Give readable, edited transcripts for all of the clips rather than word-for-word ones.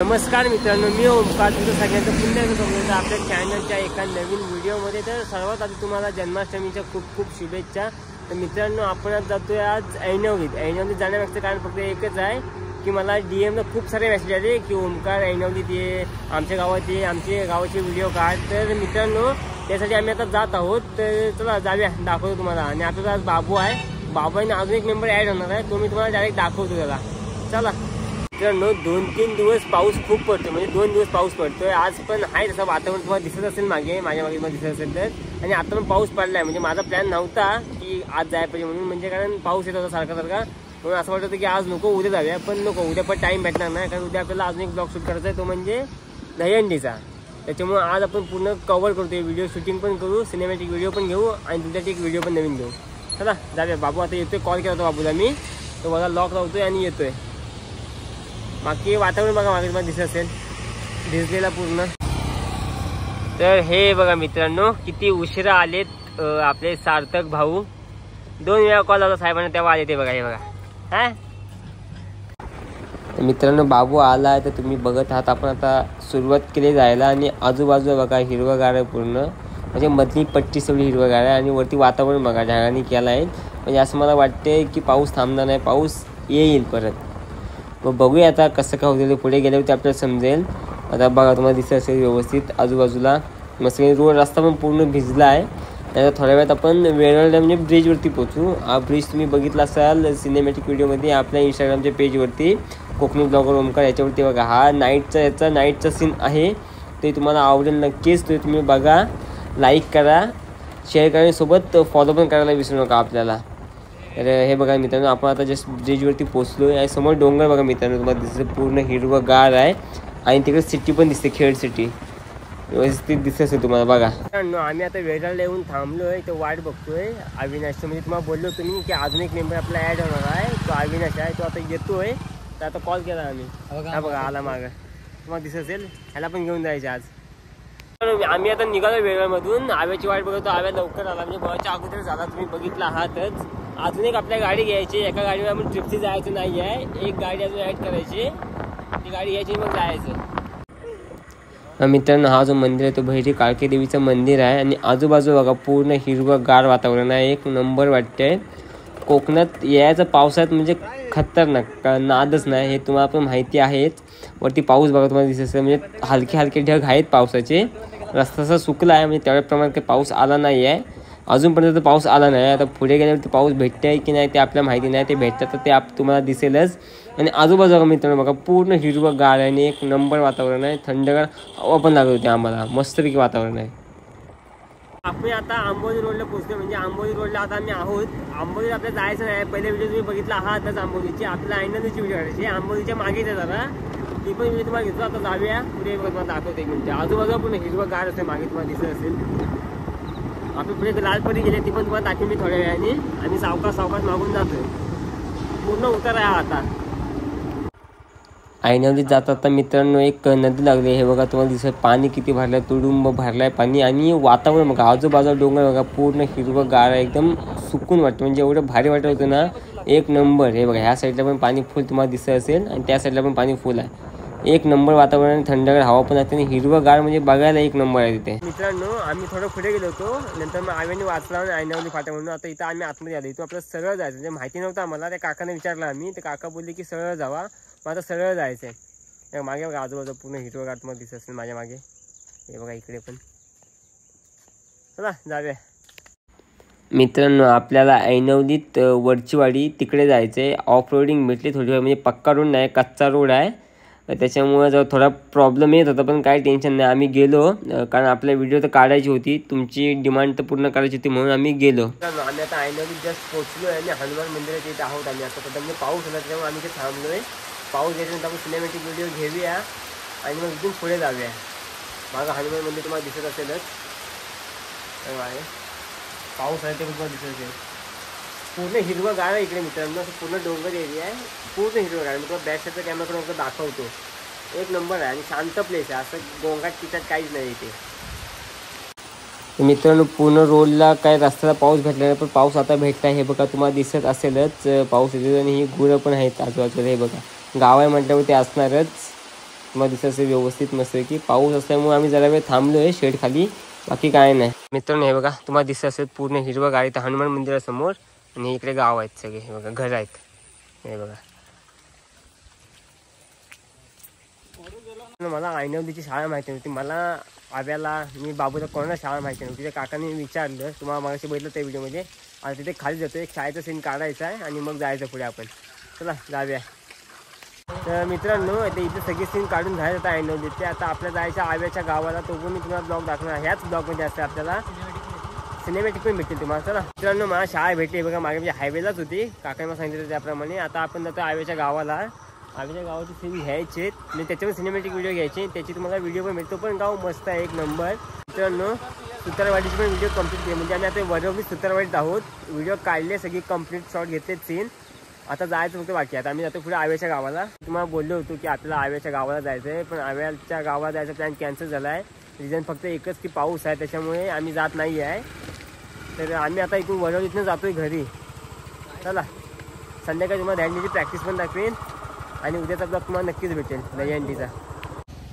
नमस्कार मित्रांनो, मी ओमकार तुमचं सगळ्यांचं पुन्हा एकदा स्वागत आपल्या चॅनलच्या एका नवीन व्हिडिओमध्ये। तर सर्वात आधी तुम्हाला जन्माष्टमीच्या खूप खूप शुभेच्छा। तर मित्रांनो, आपण आज जातोय आज ऐनवलीत जाण्यामागचं कारण फक्त एकच आहे की मला डीएमला खूप सारे मेसेज आले की ओमकार ऐनवलीत ये, आमच्या गावात ये, आमच्या गावाचे व्हिडिओ काढ। तर मित्रांनो, त्यासाठी आम्ही आता जात आहोत। तर चला जाऊया, दाखवतो तुम्हाला। आणि आपल्याला आज बाबू आहे, बाबूने अजून एक मेंबर ॲड होणार आहे, तो मी तुम्हाला डायरेक्ट दाखवतो त्याला। चला मित्रांनो, 2-3 दिवस पाऊस खूप पडतो, म्हणजे 2 दिवस पाऊस पडतोय। आज पण आहे तसं वातावरण तुम्हाला दिसत असेल, माझ्या मागे दिसत असेल तर। आणि आता पण पाऊस पडलाय, म्हणजे माझा प्लॅन नव्हता की आज जायला पाहिजे म्हणून, म्हणजे कारण पाऊस येत होता सारखा म्हणून असं वाटत होतं की आज नको, उद्या जाऊया। पण नको, उद्या पण टाइम भेटणार नाही, कारण उद्या आपल्याला अजून एक ब्लॉग शूट करायचा आहे, तो म्हणजे दहीहंडीचा। त्याच्यामुळे आज आपण पूर्ण कव्हर करतोय, व्हिडिओ शूटिंग पण करू, सिनेमॅटिक व्हिडिओ पण घेऊ आणि तुमच्यासाठी एक व्हिडिओ पण नवीन घेऊ। चला जाऊया। बाबू आता येतोय, कॉल केला होता बाबूला मी, तो मला लॉक लावतोय आणि येतोय। बाकी वातावरण बघा, मागे तुम्हाला दिसत असेल भिजलेला पूर्ण। तर हे बघा मित्रांनो, किती उशिरा आलेत आपले सार्थक भाऊ। 2 वेळा कॉल आला साहेबांना, तेव्हा आले ते बघा। हे बघा हा मित्रांनो, बाबू आला आहे तर तुम्ही बघत आहात। आपण आता सुरुवात केली जायला आणि आजूबाजूला बघा हिरवगार आहे पूर्ण, म्हणजे मधली पट्टी सगळी हिरवगार आहे आणि वरती वातावरण बघा ढगांनी केलं आहे। म्हणजे असं मला वाटते की पाऊस थांबणार नाही, पाऊस येईल परत। मग बघूया आता कसं काय होतं, पुढे गेल्यावर ते आपल्याला समजेल। आता बघा तुम्हाला दिसत असेल व्यवस्थित आजूबाजूला मस्त रोड, रस्ता पण पूर्ण भिजला आहे। त्याच्या थोड्या वेळात आपण वेरवळ्या म्हणजे ब्रिजवरती पोहोचू। हा ब्रिज तुम्ही बघितला असाल सिनेमॅटिक व्हिडिओमध्ये आपल्या इंस्टाग्रामच्या पेजवरती, कोकणी ब्लॉगर ओमकार याच्यावरती बघा। हा नाईटचा सीन आहे, ते तुम्हाला आवडेल नक्कीच। ते तुम्ही बघा, लाईक करा, शेअर करा, सोबत फॉलो पण करायला विसरू नका आपल्याला। तर हे बघा मित्रांनो, आपण आता जस्ट ब्रिजवरती पोहोचलो आहे। समोर डोंगर बघा मित्रांनो, तुम्हाला दिसतं पूर्ण हिरवंगार आहे आणि तिकडे सिटी पण दिसते, खेड सिटी व्यवस्थित दिसत असेल तुम्हाला बघा। मित्रांनो, आम्ही आता वेळाला येऊन थांबलोय, तो वाट बघतोय अविनाशचं। म्हणजे तुम्हाला बोललो तुम्ही की अजून एक मेंबर आपला ॲड होणार आहे, तो अविनाश आहे, तो आता येतोय। तर आता कॉल केला आम्ही, हा बघा आला मागं, तुम्हाला दिसत असेल। ह्याला पण घेऊन जायचे आज। आम्ही आता निघालो वेळामधून, आव्याची वाट बघतो। आव्या लवकर आला, म्हणजे बघायच्या अगोदर झाला, तुम्ही बघितला आहातच। अजून एक आपल्या गाडी घ्यायची, एका गाडीवर आपण ट्रिपची जायचं नाही आहे, एक गाडी अजून ॲड करायची, ती गाडी घ्यायची मग जायचं। मित्रांनो, हा जो मंदिर आहे तो भैरी काळकी देवीचं मंदिर आहे आणि आजूबाजू बघा पूर्ण हिरवंगार वातावरण आहे, एक नंबर वाटतंय। कोकणात यायचं पावसात म्हणजे खतरनाक, नादच नाही, हे तुम्हाला पण माहिती आहेच। वरती पाऊस बघा तुम्हाला दिसत असेल, म्हणजे हलके हलके ढग आहेत पावसाचे। रस्ता असा सुकला आहे, म्हणजे तेवढ्या प्रमाणात काही पाऊस आला नाही आहे अजूनपर्यंत, तर पाऊस आला नाही। आता पुढे गेल्यावरती पाऊस भेटते की नाही ते आपल्याला माहिती नाही, ते भेटतात तर ते तुम्हाला दिसेलच। आणि आजूबाजूला मित्रांनो बघा पूर्ण हिरवंगार आहे आणि एक नंबर वातावरण आहे, थंडगार हवा पण लागत होती आम्हाला, मस्तपैकी वातावरण आहे। आपण आता आंबोली रोडला पोहोचलो, म्हणजे आंबोली रोडला आता आम्ही आहोत। आंबोलीला आपल्याला जायचं नाही, पहिले व्हिडिओ तुम्ही बघितला आहातच आंबोलीची, आपल्याला ऐनवलीची व्हिडिओ करायची, आंबोलीच्या मागेच आहे जरा, ती पण व्हिडिओ तुम्हाला घेतो। आता जाऊया पुढे, तुम्हाला दाखवतो 1 मिनिट। आजूबाजूला पूर्ण हिरवंगार असेल, मागे तुम्हाला दिसत असेल। आपण पुढे लालपरी गेले, ती पण तुम्हाला दाखवेन मी थोड्या वेळाने। आणि सावकाश मागून जातोय, पूर्ण उतार आहे आता। ऐनवलीत जातात तर मित्रांनो एक नदी लागली, हे बघा तुम्हाला दिसत, पाणी किती भरलंय, तुडुंब भरलाय पाणी। आणि वातावरण बघा, आजूबाजूला डोंगर बघा पूर्ण हिरवंगार आहे, एकदम सुकून वाटतं, म्हणजे एवढं भारी वाटत होतं ना, एक नंबर। हे बघा ह्या साईडला पण पाणी फुल तुम्हाला दिसत असेल आणि त्या साईडला पण पाणी फुल आहे, एक नंबर वातावरण, थंडगार हवा पण असते आणि हिरवंगार, म्हणजे बघायला एक नंबर आहे तिथे। मित्रांनो, आम्ही थोडं पुढे गेलो होतो, नंतर मग आव्याने वाचला ऐनवली फाटा म्हणून। आता इथं आम्ही आतमध्ये आलो, इथून आपल्याला सरळ जायचं, म्हणजे माहिती नव्हतं आम्हाला, त्या काकाने विचारलं आम्ही, ते काका बोलले की सरळ जावा, मग आता सरळ जायचं आहे। मागे बघा आजूबाजू पूर्ण हिरवंगार तुम्हाला दिसत असेल माझ्या मागे, हे बघा इकडे पण। चला जाऊया मित्रांनो, आपल्याला ऐनवलीत वरचीवाडी तिकडे जायचं आहे। ऑफ रोडिंग भेटली थोडी, म्हणजे पक्का रोड नाही, कच्चा रोड आहे, त्याच्यामुळे जर थोडा प्रॉब्लेम येत होता, पण काही टेन्शन नाही, आम्ही गेलो। कारण आपल्या व्हिडिओ तर काढायची होती, तुमची डिमांड तर पूर्ण करायची होती, म्हणून आम्ही गेलो। आम्ही आता ऐनवलीत जस्ट पोहोचलो आहे आणि हनुमान मंदिराच्या इथे आहोत आम्ही आता। म्हणजे पाऊस होता त्याच्यामुळे आम्ही इथे थांबलो आहे। पाऊस याच्यानंतर आपण सिनेमॅटिक व्हिडिओ घेऊया आणि मग इथून पुढे जाऊया। माझं हनुमान मंदिर तुम्हाला दिसत असेलच, पाऊस आहे ते तुम्हाला दिसत असेल, पूर्ण हिरवंगार आहे इकडे मित्रांनो, असं पूर्ण डोंगर एरिया आहे, पूर्ण हिरवंगार आहे। मी तुम्हाला बॅक साईडचा कॅमेराकडून एकदा दाखवतो, एक नंबर आहे आणि शांत प्लेस आहे, असं गोंगाट तिच्यात काहीच नाही इथे। मित्रांनो, पूर्ण रोडला काय रस्त्याला पाऊस भेटला नाही, पण पाऊस आता भेटला, हे बघा तुम्हाला दिसत असेलच पाऊस येतो। आणि ही गुरं पण आहेत आजूबाजूला, हे बघा गाव आहे म्हटल्यावर ते असणारच। तुम्हाला दिसत असेल व्यवस्थित मस्त की पाऊस असल्यामुळे आम्ही जरा वेळ थांबलो आहे शेड खाली, बाकी काय नाही मित्रांनो. हे बघा तुम्हाला दिसत असेल पूर्ण हिरवं गाडी तर हनुमान मंदिरासमोर, आणि इकडे गाव आहेत सगळे, हे बघा घर आहेत. हे बघा मला ऐनवलीची शाळा माहिती नव्हती, मला आव्याला मी बाबूला कोणाला शाळा माहिती नव्हती. त्या काकाने विचारलं, तुम्हाला मागाशी बघितलं त्या व्हिडिओमध्ये. आता तिथे खाली जातो, एक शाळेचा सीन काढायचा आहे आणि मग जायचं पुढे आपण. चला जाऊया. तर मित्रांनो आता इथे सगळे सीन काढून झाले आता ऐनवलीत ते. आता आपल्या जायच्या आव्याच्या गावाला, तो पण मी तुम्हाला ब्लॉग दाखवणार. ह्याच ब्लॉगमध्ये असते आपल्याला सिनेमॅटिक पण भेटतील तुम्हाला. चला मित्रांनो मला शाळा भेटली बघा, मागे म्हणजे हायवेलाच होती, काकाने मला सांगितलं त्याप्रमाणे. आता आपण जातो आव्याच्या गावाला. आम्ही गावाची सीन घ्यायचे आणि त्याच्यावर सिनेमॅटिक व्हिडिओ घ्यायचे, त्याची तुम्हाला व्हिडिओ पण मिळतो. पण गाव मस्त आहे, एक नंबर. मित्रांनो सुतारवाडीची पण व्हिडिओ कंप्लीट केली, म्हणजे आम्ही आता वरवली सुतारवाडीत आहोत. व्हिडिओ काढले, सगळी कंप्लीट शॉट घेतले सीन. आता जायचं फक्त बाकी. आता आम्ही जातो पुढे आव्याच्या गावाला. तुम्हाला बोललो होतो की आपल्याला आव्याच्या गावाला जायचं आहे, पण आव्याच्या गावाला जायचा प्लॅन कॅन्सल झाला आहे. रिझन फक्त एकच की पाऊस आहे, त्याच्यामुळे आम्ही जात नाही आहे. तर आम्ही आता इथून वरवलीतनं जातोय घरी. चला संध्याकाळी तुम्हाला दहीहंडीची प्रॅक्टिस पण दाखवेन आणि उद्याचा ब्लॉग तुम्हाला नक्कीच भेटेल दहीहंडीचा.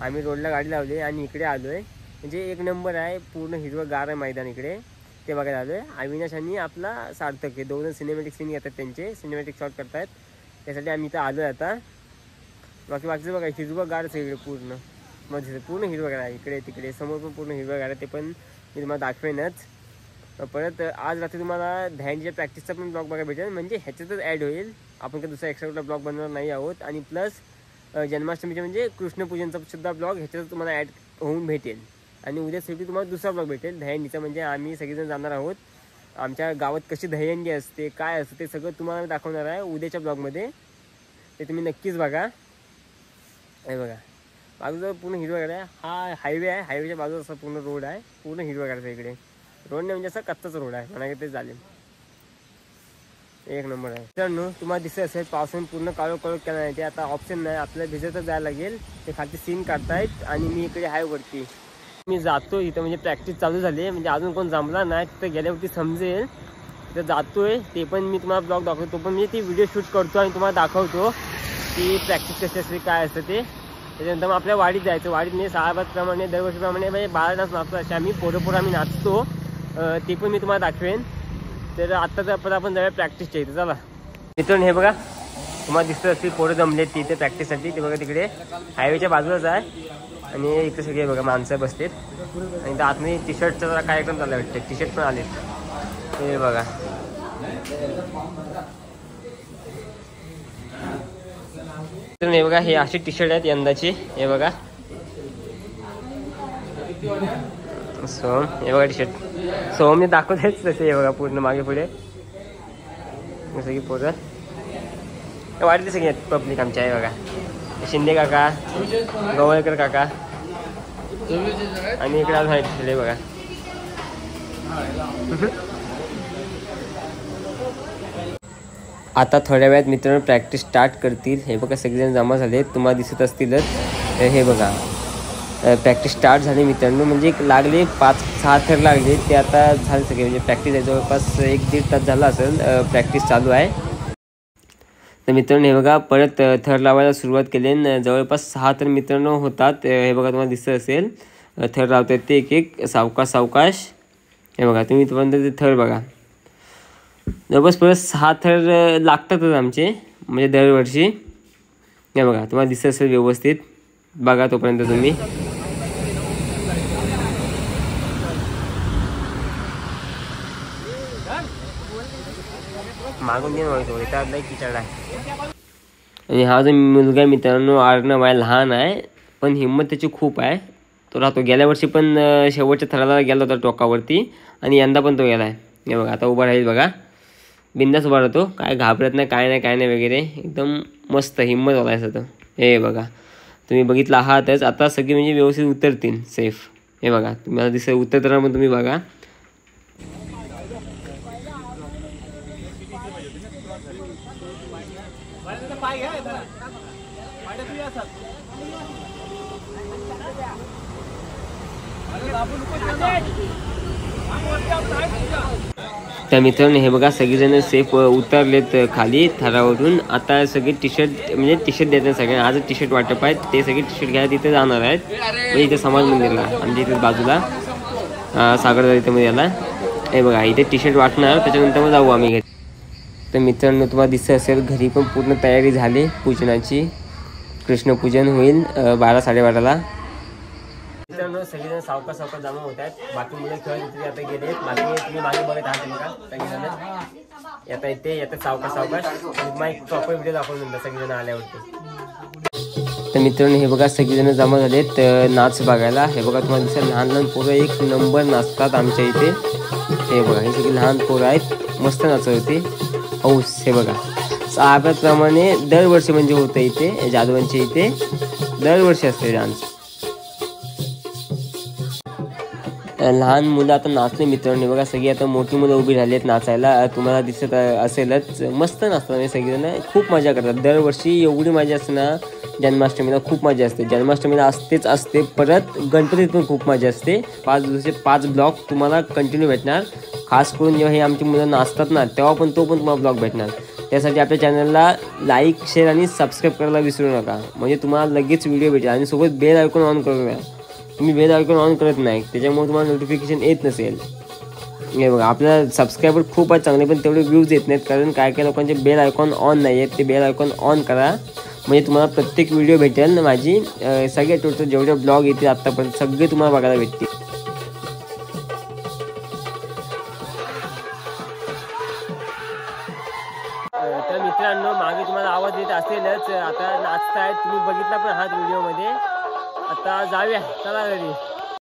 आम्ही रोडला गाडी लावली आणि इकडे आलो आहे, म्हणजे एक नंबर आहे, पूर्ण हिरवं गार आहे मैदान इकडे, ते बघायला आलो आहे. अविनाश आणि आपला सार्थक हे दोन सिनेमॅटिक सीन घेतात, त्यांचे सिनेमॅटिक शॉट करतात, त्यासाठी आम्ही इथं आलो आहे आता. बाकीचं बघा हिरवं गार आहे इकडे पूर्ण, मध्ये पूर्ण हिरवं गार आहे. इकडे तिकडे समोर पण पूर्ण हिरवं गार आहे, ते पण मी तुम्हाला दाखवेनच. परत आज रात्री तुम्हाला दहीहंडीच्या प्रॅक्टिसचा पण ब्लॉग बघायला भेटेल, म्हणजे ह्याच्यातच ॲड होईल. आपण काही दुसरा एक्स्ट्रा ब्लॉग बनवणार नाही आहोत. आणि प्लस जन्माष्टमीचे म्हणजे कृष्णपूजनचा सुद्धा ब्लॉग ह्याच्यातच तुम्हाला ॲड होऊन भेटेल. आणि उद्या शेवटी तुम्हाला दुसरा ब्लॉग भेटेल दहीहंडीचा, म्हणजे आम्ही सगळेजण जाणार आहोत. आमच्या गावात कशी दहीहंडी असते, काय असते, ते सगळं तुम्हाला दाखवणार आहे उद्याच्या ब्लॉगमध्ये, ते तुम्ही नक्कीच बघा. हे बघा बाजूला पूर्ण हिरवगार आहे, हा हायवे आहे, हायवेच्या बाजूला असा पूर्ण रोड आहे, पूर्ण हिरवगार इकडे. रोड नाही म्हणजे असा कच्चाच रोड आहे म्हणा, ते चालेल, एक नंबर आहे. मित्रांनो तुम्हाला दिसत असेल पावसाने पूर्ण काळोख केला नाही, ते आता ऑप्शन नाही, आपल्याला भिजतच जायला लागेल. ते खालती सीन काढतायत आणि मी इकडे आहे वरती. मी जातो इथं, म्हणजे प्रॅक्टिस चालू झाली, म्हणजे अजून कोण जमला नाही, तिथं गेल्यावरती समजेल. तिथं जातोय, ते पण मी तुम्हाला ब्लॉग दाखवतो, पण मी ती व्हिडिओ शूट करतो आणि तुम्हाला दाखवतो की प्रॅक्टिस कशी असते, काय असतं ते. त्याच्यानंतर मग आपल्या वाडीत जायचं. वाडीत मी 6:00 दरवर्षीप्रमाणे म्हणजे 12 तास नाचतो, असे आम्ही पोरं आम्ही नाचतो, ते पण मी तुम्हाला दाखवेन. तर आत्ताच परत आपण जाऊया प्रॅक्टिसच्या इथं. चला मित्रांनो हे बघा तुम्हाला दिसत असतील पोरं जमलेत तिथे प्रॅक्टिससाठी, ते बघा तिकडे हायवेच्या बाजूलाच आहे. आणि इकडे सगळे बघा माणसं बसलेत, आणि इथं आतमध्ये टी शर्टचा जरा कार्यक्रम चालला वाटतं, टी शर्ट पण आलेत, हे बघा. हे बघा हे असे टी शर्ट आहेत यंदाचे, हे बघा सोम, हे बघा टी शर्ट सोम मी दाखवतेच तसे. हे बघा पूर्ण मागे पुढे सगळी पोरं वाढते सगळे आहेत पब्लिक आमच्या. आहे बघा शिंदे काका, गवळकर काका, आणि इकडे आज आहे बघा. आता थोड्या वेळात मित्रांनो प्रॅक्टिस स्टार्ट करतील. हे बघा सगळेजण जमा झाले, तुम्हाला दिसत असतीलच. हे बघा प्रॅक्टिस स्टार्ट झाली मित्रांनो, म्हणजे लागले 5-6 थर लागले, ते आता झाले सगळे, म्हणजे प्रॅक्टिस आहे जवळपास 1-1.5 तास झाला असेल प्रॅक्टिस चालू आहे. तर मित्रांनो हे बघा परत थर लावायला सुरुवात केली, जवळपास 6 थर मित्रांनो होतात. हे बघा तुम्हाला दिसत असेल थर लावतात ते एक सावकाश. हे बघा तुम्ही तोपर्यंत ते थर बघा, जवळपास परत 6 थर लागतातच आमचे, म्हणजे दरवर्षी. हे बघा तुम्हाला दिसत असेल व्यवस्थित, बघा तोपर्यंत तुम्ही. मागून दे थोडे त्यातला किचड आहे. आणि हा जो मुलगा मित्रांनो अर्णव आहे, लहान आहे पण हिंमत त्याची खूप आहे, तो राहतो. गेल्या वर्षी पण शेवटच्या थराला गेला होता टोकावरती, आणि यंदा पण तो गेला आहे. हे बघा आता उभा राहील बघा, बिंदास उभा राहतो, काय घाबरत नाही, काय नाही वगैरे, एकदम मस्त हिंमत वाला आहे तो. हे बघा तुम्ही बघितलं आहातच, आता सगळे म्हणजे व्यवस्थित उतरतील सेफ. हे बघा तुम्हाला दिसत उतरताना पण तुम्ही बघा. तर मित्रांनो हे बघा सगळेजण सेफ उतरलेत खाली थरावरून. आता सगळे टी शर्ट म्हणजे टी शर्ट देतात सगळ्यांना. आज टी शर्ट वाटप आहेत, ते सगळे टी शर्ट घ्यायला तिथे जाणार आहेत. म्हणजे इथे समाज मंदिरला आमच्या इथे बाजूला सागरदार इथे मध्ये याला हे बघा इथे टी शर्ट वाटणार, त्याच्यानंतर मग जाऊ आम्ही घरी. तर मित्रांनो तुम्हाला दिसत असेल घरी पण पूर्ण तयारी झाली पूजनाची. कृष्णपूजन होईल 12-12:30ला. मित्रांनो सगळेजण सावकाश जमा होत आहेत. बाकी मुलं खेळत तिथे आता गेले. बाकी तुम्ही मागे बघत आहात बघा सगळेजण येता येते येतात सावकाश. तुम्हाला एक प्रॉपर व्हिडिओ दाखवून नंतर सगळेजण आल्यावरती. तर मित्रांनो हे बघा सगळेजण जमा झालेत नाच बघायला. हे बघा तुम्हाला दिसेल लहान पोरं एक नंबर नाचतात आमच्या इथे. हे बघा हे सगळे लहान पोरं आहेत, मस्त नाचत होते. हौस हे बघा साहेबाप्रमाणे दरवर्षी म्हणजे होतं इथे जाधवांच्या इथे दरवर्षी असते डान्स. लहान मुलं आता नाचले मित्रांनो. बघा सगळी आता मोठी मुलं उभी राहिली आहेत नाचायला. तुम्हाला दिसत असेलच मस्त नाचतात म्हणजे सगळेजण खूप मजा करतात. दरवर्षी एवढी मजा असते ना. जन्माष्टमीला खूप मजा असते, जन्माष्टमीला असते. परत गणपतीत पण खूप मजा असते. 5 दिवसाचे 5 ब्लॉग तुम्हाला कंटिन्यू भेटणार. खास करून जेव्हा हे आमची मुलं नाचतात ना तेव्हा पण तुम्हाला ब्लॉग भेटणार. त्यासाठी आपल्या चॅनलला लाईक शेअर आणि सबस्क्राईब करायला विसरू नका, म्हणजे तुम्हाला लगेच व्हिडिओ भेटेल. आणि सोबत बेल आयकॉन ऑन करू नका. तुम्ही बेल आयकॉन ऑन करत नाही त्याच्यामुळे तुम्हाला नोटिफिकेशन येत नसेल. हे बघा आपल्याला सबस्क्रायबर खूप आहेत चांगले, पण तेवढे व्ह्यूज येत नाहीत कारण काय लोकांचे बेल आयकॉन ऑन नाही आहेत. ते बेल आयकॉन ऑन करा म्हणजे तुम्हाला प्रत्येक व्हिडिओ भेटेल ना माझी. सगळे टोटल जेवढे ब्लॉग येतील आत्तापर्यंत सगळे तुम्हाला बघायला भेटतील. तर मित्रांनो मागे तुम्हाला आवाज येत असेलच. आता नाचतायत तुम्ही बघितला पण आहात व्हिडिओमध्ये. आता जाऊया चला घरी.